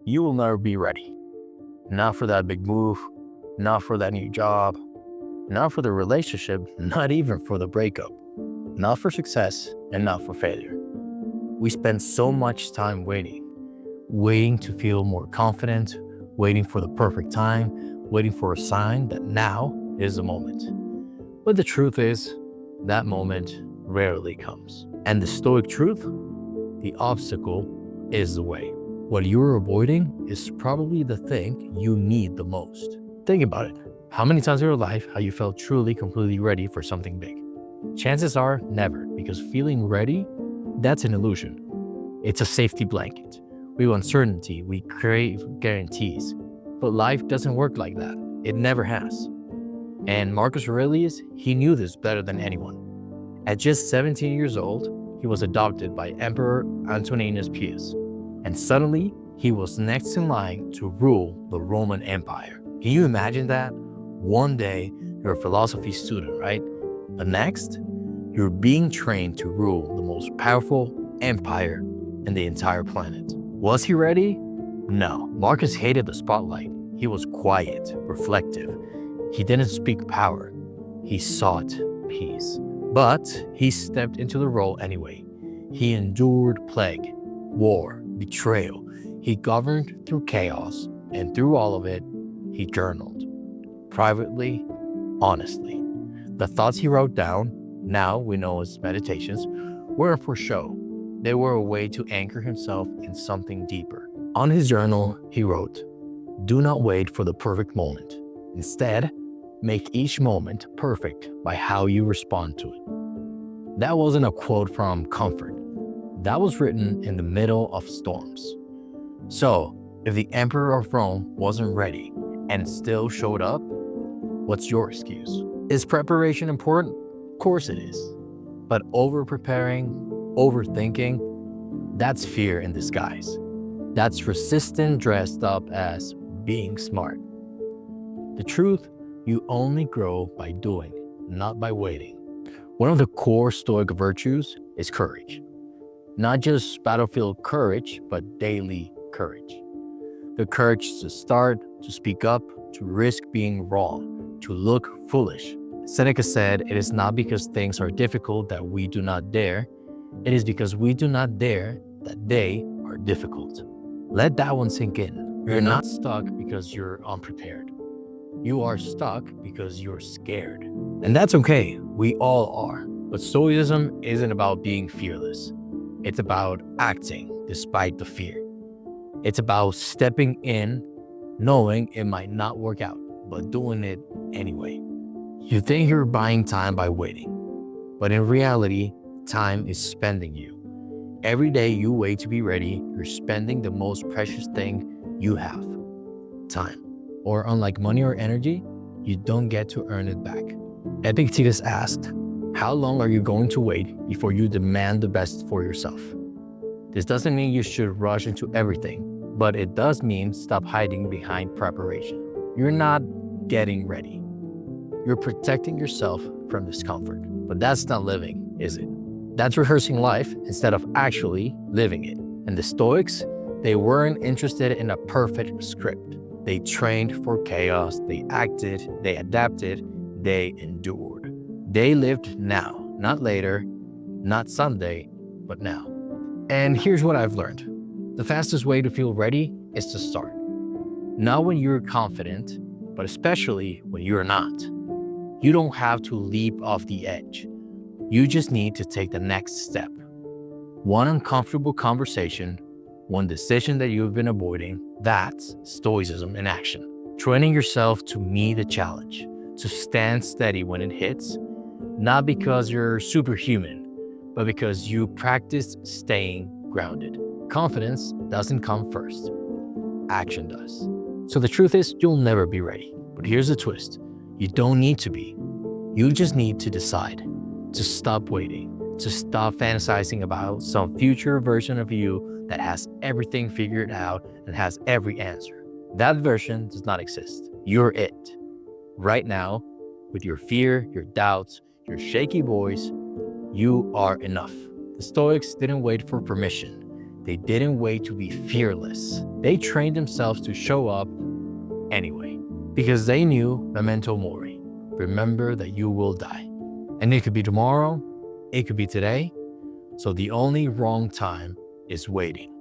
you will never be ready. Not for that big move, not for that new job, not for the relationship, not even for the breakup, not for success, and not for failure. We spend so much time waiting to feel more confident, waiting for the perfect time, waiting for a sign that now is the moment. But the truth is, that moment rarely comes. And the Stoic truth, the obstacle is the way. What you're avoiding is probably the thing you need the most. Think about it. How many times in your life have you felt truly, completely ready for something big? Chances are never, because feeling ready, that's an illusion. It's a safety blanket. We want certainty, we crave guarantees. But life doesn't work like that. It never has. And Marcus Aurelius, he knew this better than anyone. At just 17 years old, he was adopted by Emperor Antoninus Pius. And suddenly, he was next in line to rule the Roman Empire. Can you imagine that? One day, you're a philosophy student, right? The next, you're being trained to rule the most powerful empire in the entire planet. Was he ready? No. Marcus hated the spotlight. He was quiet, reflective. He didn't speak power. He sought peace. But he stepped into the role anyway. He endured plague, war, betrayal. He governed through chaos, and through all of it, he journaled. Privately, honestly. The thoughts he wrote down, now we know as meditations, weren't for show. They were a way to anchor himself in something deeper. On his journal, he wrote, "Do not wait for the perfect moment. Instead, make each moment perfect by how you respond to it." That wasn't a quote from comfort. That was written in the middle of storms. So, if the Emperor of Rome wasn't ready and still showed up, what's your excuse? Is preparation important? Of course it is. But over-preparing, overthinking, that's fear in disguise. That's resistance dressed up as being smart. The truth, you only grow by doing, not by waiting. One of the core Stoic virtues is courage. Not just battlefield courage, but daily courage. The courage to start, to speak up, to risk being wrong, to look foolish. Seneca said, "It is not because things are difficult that we do not dare. It is because we do not dare that they are difficult." Let that one sink in. You're not stuck because you're unprepared. You are stuck because you're scared. And that's okay. We all are. But Stoicism isn't about being fearless. It's about acting despite the fear. It's about stepping in, knowing it might not work out, but doing it anyway. You think you're buying time by waiting, but in reality, time is spending you. Every day you wait to be ready, you're spending the most precious thing you have, time. Or unlike money or energy, you don't get to earn it back. Epictetus asked, "How long are you going to wait before you demand the best for yourself?" This doesn't mean you should rush into everything, but it does mean stop hiding behind preparation. You're not getting ready. You're protecting yourself from discomfort. But that's not living, is it? That's rehearsing life instead of actually living it. And the Stoics, they weren't interested in a perfect script. They trained for chaos, they acted, they adapted, they endured. They lived now, not later, not someday, but now. And here's what I've learned. The fastest way to feel ready is to start. Not when you're confident, but especially when you're not. You don't have to leap off the edge. You just need to take the next step. One uncomfortable conversation, one decision that you've been avoiding, that's Stoicism in action. Training yourself to meet the challenge, to stand steady when it hits, not because you're superhuman, but because you practice staying grounded. Confidence doesn't come first. Action does. So the truth is, you'll never be ready. But here's the twist. You don't need to be. You just need to decide to stop waiting, to stop fantasizing about some future version of you that has everything figured out and has every answer. That version does not exist. You're it. Right now, with your fear, your doubts, your shaky voice, you are enough. The Stoics didn't wait for permission. They didn't wait to be fearless. They trained themselves to show up anyway, because they knew memento mori. Remember that you will die. And it could be tomorrow, it could be today. So the only wrong time is waiting.